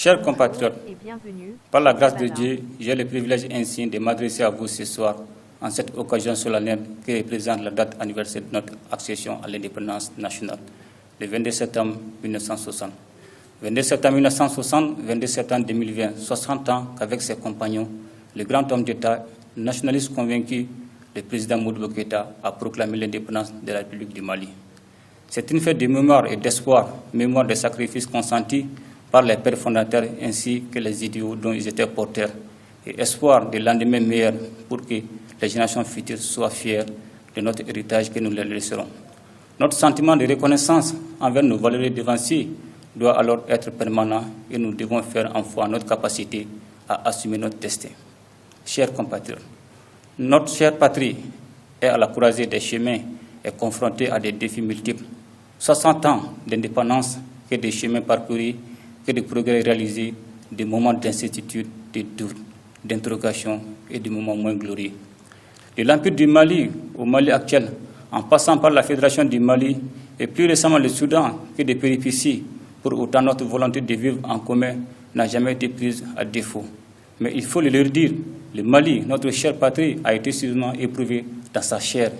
Chers compatriotes, par la grâce de Dieu, j'ai le privilège insigne de m'adresser à vous ce soir en cette occasion solennelle qui représente la date anniversaire de notre accession à l'indépendance nationale, le 22 septembre 1960. 22 septembre 1960, 22 septembre 2020, 60 ans qu'avec ses compagnons, le grand homme d'État, nationaliste convaincu, le président Modibo Keïta a proclamé l'indépendance de la République du Mali. C'est une fête de mémoire et d'espoir, mémoire des sacrifices consentis par les pères fondateurs ainsi que les idéaux dont ils étaient porteurs, et espoir de lendemain meilleur pour que les générations futures soient fières de notre héritage que nous leur laisserons. Notre sentiment de reconnaissance envers nos valeureux devanciers doit alors être permanent et nous devons faire en foi notre capacité à assumer notre destin. Chers compatriotes, notre chère patrie est à la croisée des chemins et confrontée à des défis multiples. 60 ans d'indépendance, que des chemins parcourus, que des progrès réalisés, des moments d'incertitude, de doute, d'interrogation et des moments moins glorieux. De l'Empire du Mali au Mali actuel, en passant par la Fédération du Mali et plus récemment le Soudan, que des péripéties, pour autant notre volonté de vivre en commun n'a jamais été prise à défaut. Mais il faut le leur dire, le Mali, notre chère patrie, a été sérieusement éprouvé dans sa chair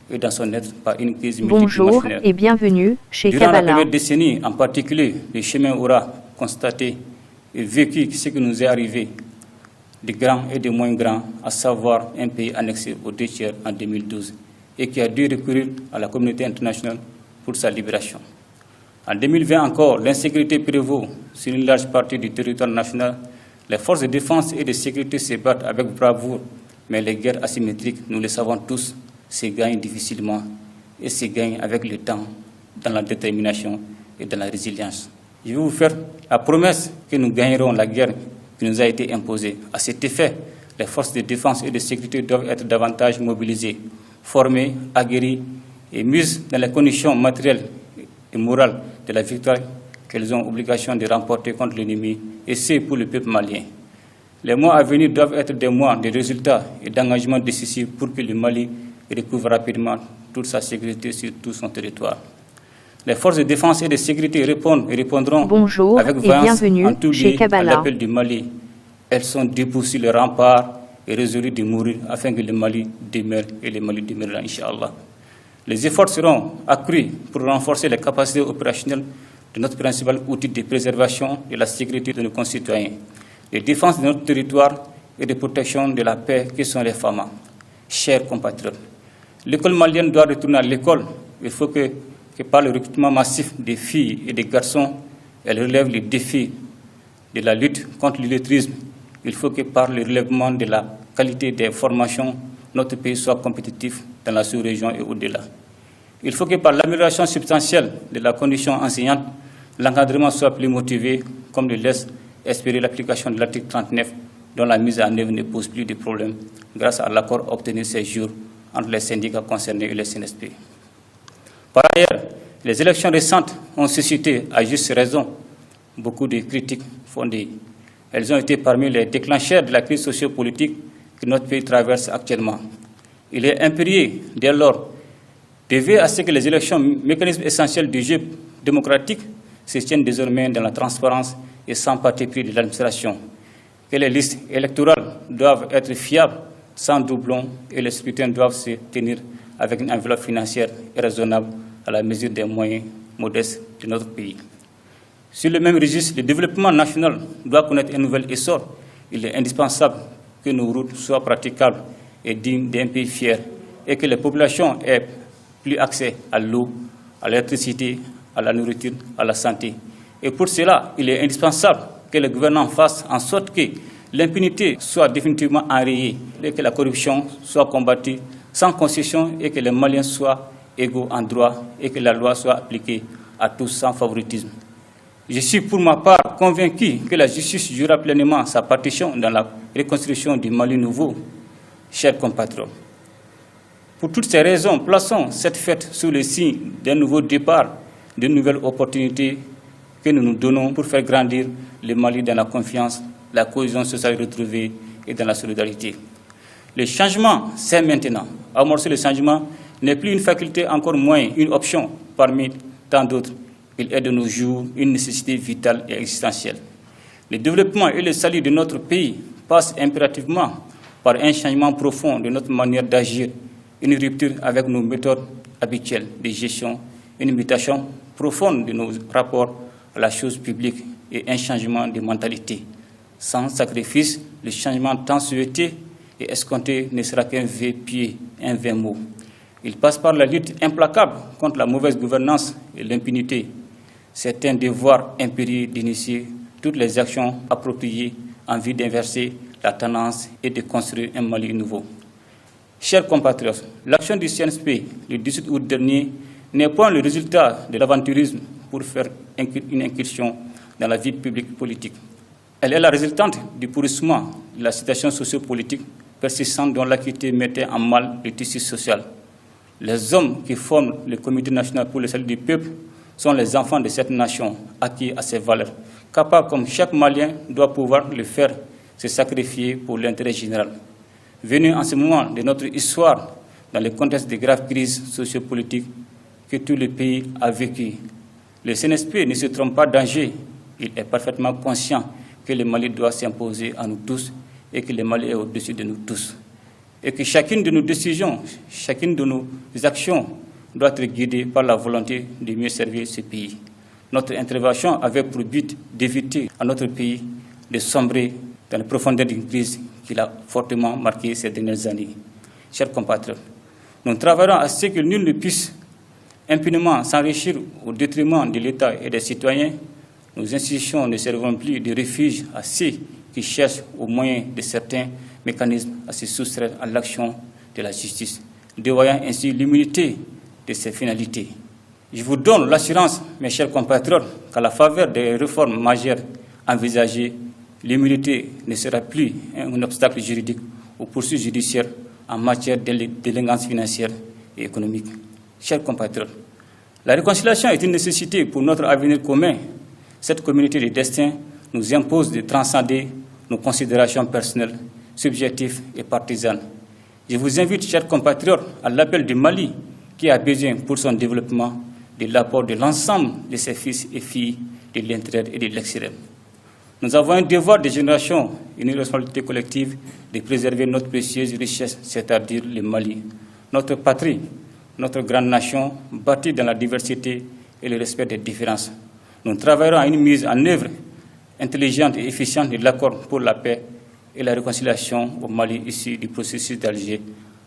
et dans son être par une crise multidimensionnelle. Bonjour et bienvenue chez Durant Kabbalah. la première décennie, en particulier, le chemin aura constaté et vécu ce qui nous est arrivé, de grands et de moins grands, à savoir un pays annexé aux 2 tiers en 2012 et qui a dû recourir à la communauté internationale pour sa libération. En 2020 encore, l'insécurité prévaut sur une large partie du territoire national. Les forces de défense et de sécurité se battent avec bravoure, mais les guerres asymétriques, nous le savons tous, se gagnent difficilement et se gagnent avec le temps, dans la détermination et dans la résilience. Je vais vous faire la promesse que nous gagnerons la guerre qui nous a été imposée. À cet effet, les forces de défense et de sécurité doivent être davantage mobilisées, formées, aguerries et mises dans les conditions matérielles et morales de la victoire qu'elles ont obligation de remporter contre l'ennemi, et c'est pour le peuple malien. Les mois à venir doivent être des mois de résultats et d'engagement décisifs pour que le Mali recouvre rapidement toute sa sécurité sur tout son territoire. Les forces de défense et de sécurité répondent et répondront Bonjour avec et vaillance bienvenue en tout chez lieu à Kabbalah. l'appel du Mali. Elles sont debout sur le rempart et résolues de mourir afin que le Mali demeure et le Mali demeurera, Inch'Allah. Les efforts seront accrus pour renforcer les capacités opérationnelles de notre principal outil de préservation de la sécurité de nos concitoyens, de défense de notre territoire et de protection de la paix que sont les FAMA. Chers compatriotes, l'école malienne doit retourner à l'école. Il faut que par le recrutement massif des filles et des garçons, elle relève les défis de la lutte contre l'illettrisme. Il faut que par le relèvement de la qualité des formations, notre pays soit compétitif dans la sous-région et au-delà. Il faut que par l'amélioration substantielle de la condition enseignante, l'encadrement soit plus motivé, comme le laisse espérer l'application de l'article 39, dont la mise en œuvre ne pose plus de problème grâce à l'accord obtenu ces jours entre les syndicats concernés et les CNSP. Par ailleurs, les élections récentes ont suscité, à juste raison, beaucoup de critiques fondées. Elles ont été parmi les déclencheurs de la crise sociopolitique que notre pays traverse actuellement. Il est impérieux, dès lors, de veiller à ce que les élections, mécanismes essentiels du jeu démocratique, se tiennent désormais dans la transparence et sans parti pris de l'administration. Que les listes électorales doivent être fiables, sans doublons, et les scrutins doivent se tenir avec une enveloppe financière et raisonnable à la mesure des moyens modestes de notre pays. Sur le même registre, le développement national doit connaître un nouvel essor. Il est indispensable que nos routes soient praticables et dignes d'un pays fier et que les populations aient plus accès à l'eau, à l'électricité, à la nourriture, à la santé. Et pour cela, il est indispensable que les gouvernants fassent en sorte que l'impunité soit définitivement enrayée et que la corruption soit combattue sans concession et que les Maliens soient égaux en droit et que la loi soit appliquée à tous sans favoritisme. Je suis pour ma part convaincu que la justice jouera pleinement sa partition dans la reconstruction du Mali nouveau. Chers compatriotes, pour toutes ces raisons, plaçons cette fête sous le signe d'un nouveau départ, d'une nouvelle opportunité que nous nous donnons pour faire grandir le Mali dans la confiance, la cohésion sociale retrouvée et dans la solidarité. Le changement, c'est maintenant. Amorcer le changement n'est plus une faculté, encore moins une option parmi tant d'autres. Il est de nos jours une nécessité vitale et existentielle. Le développement et le salut de notre pays passent impérativement par un changement profond de notre manière d'agir, une rupture avec nos méthodes habituelles de gestion, une mutation profonde de nos rapports à la chose publique et un changement de mentalité. Sans sacrifice, le changement tant souhaité et escompté ne sera qu'un vain pied, un vain mot. Il passe par la lutte implacable contre la mauvaise gouvernance et l'impunité. C'est un devoir impérieux d'initier toutes les actions appropriées en vue d'inverser la tendance et de construire un Mali nouveau. Chers compatriotes, l'action du CNSP le 18 août dernier n'est pas le résultat de l'aventurisme pour faire une incursion dans la vie publique politique. Elle est la résultante du pourrissement de la situation sociopolitique persistante dont l'acuité mettait en mal le tissu social. Les hommes qui forment le Comité national pour le salut du peuple sont les enfants de cette nation, acquis à ses valeurs, capables, comme chaque Malien doit pouvoir le faire, se sacrifier pour l'intérêt général. Venu en ce moment de notre histoire, dans le contexte de graves crises sociopolitiques que tout le pays a vécues, le CNSP ne se trompe pas d'enjeu. Il est parfaitement conscient que le Mali doit s'imposer à nous tous et que le Mali est au-dessus de nous tous. Et que chacune de nos décisions, chacune de nos actions doit être guidée par la volonté de mieux servir ce pays. Notre intervention avait pour but d'éviter à notre pays de sombrer dans la profondeur d'une crise qui l'a fortement marqué ces dernières années. Chers compatriotes, nous travaillerons à ce que nul ne puisse impunément s'enrichir au détriment de l'État et des citoyens. Nos institutions ne serviront plus de refuge à ceux qui cherchent au moyen de certains mécanismes à se soustraire à l'action de la justice, dévoyant ainsi l'immunité de ses finalités. Je vous donne l'assurance, mes chers compatriotes, qu'à la faveur des réformes majeures envisagées, l'immunité ne sera plus un obstacle juridique aux poursuites judiciaires en matière de délinquance financière et économique. Chers compatriotes, la réconciliation est une nécessité pour notre avenir commun. Cette communauté de destin nous impose de transcender nos considérations personnelles, subjectives et partisanes. Je vous invite, chers compatriotes, à l'appel du Mali, qui a besoin pour son développement de l'apport de l'ensemble de ses fils et filles de l'intérieur et de l'extérieur. Nous avons un devoir de génération, une responsabilité collective de préserver notre précieuse richesse, c'est-à-dire le Mali, notre patrie, notre grande nation bâtie dans la diversité et le respect des différences. Nous travaillerons à une mise en œuvre intelligente et efficiente de l'accord pour la paix et la réconciliation au Mali issu du processus d'Alger,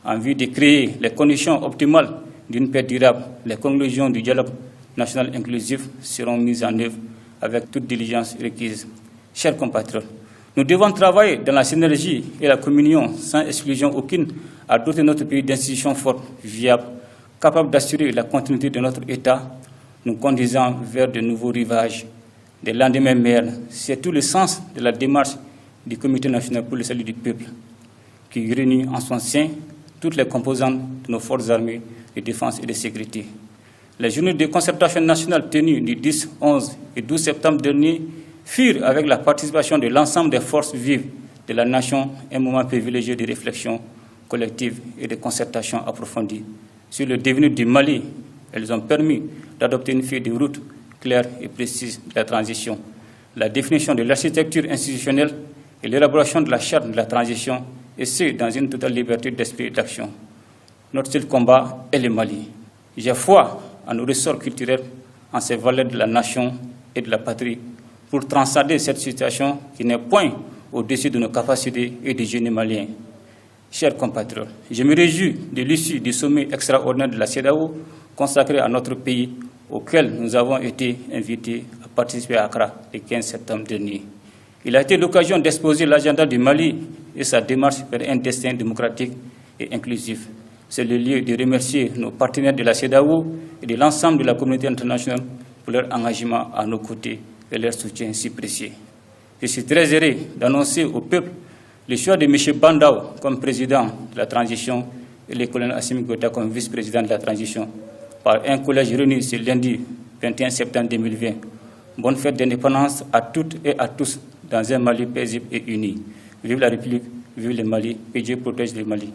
en vue de créer les conditions optimales d'une paix durable. Les conclusions du dialogue national inclusif seront mises en œuvre avec toute diligence requise. Chers compatriotes, nous devons travailler dans la synergie et la communion sans exclusion aucune à doter notre pays d'institutions fortes, viables, capables d'assurer la continuité de notre État, nous conduisant vers de nouveaux rivages, des lendemains meilleurs. C'est tout le sens de la démarche du Comité national pour le salut du peuple, qui réunit en son sein toutes les composantes de nos forces armées de défense et de sécurité. Les journées de concertation nationale tenues du 10, 11 et 12 septembre dernier furent, avec la participation de l'ensemble des forces vives de la nation, un moment privilégié de réflexion collective et de concertation approfondie sur le devenir du Mali. Elles ont permis d'adopter une feuille de route claire et précise de la transition, la définition de l'architecture institutionnelle et l'élaboration de la charte de la transition, et ce, dans une totale liberté d'esprit et d'action. Notre seul combat est le Mali. J'ai foi en nos ressorts culturels, en ces valeurs de la nation et de la patrie, pour transcender cette situation qui n'est point au-dessus de nos capacités et du génie malien. Chers compatriotes, je me réjouis de l'issue du sommet extraordinaire de la CEDEAO consacré à notre pays, auquel nous avons été invités à participer à Accra le 15 septembre dernier. Il a été l'occasion d'exposer l'agenda du Mali et sa démarche vers un destin démocratique et inclusif. C'est le lieu de remercier nos partenaires de la CEDEAO et de l'ensemble de la communauté internationale pour leur engagement à nos côtés et leur soutien si précieux. Je suis très heureux d'annoncer au peuple le choix de M. Bandao comme président de la transition et le colonel Assimi Goïta comme vice-président de la transition par un collège réuni ce lundi 21 septembre 2020. Bonne fête d'indépendance à toutes et à tous dans un Mali paisible et uni. Vive la République, vive le Mali, et Dieu protège le Mali.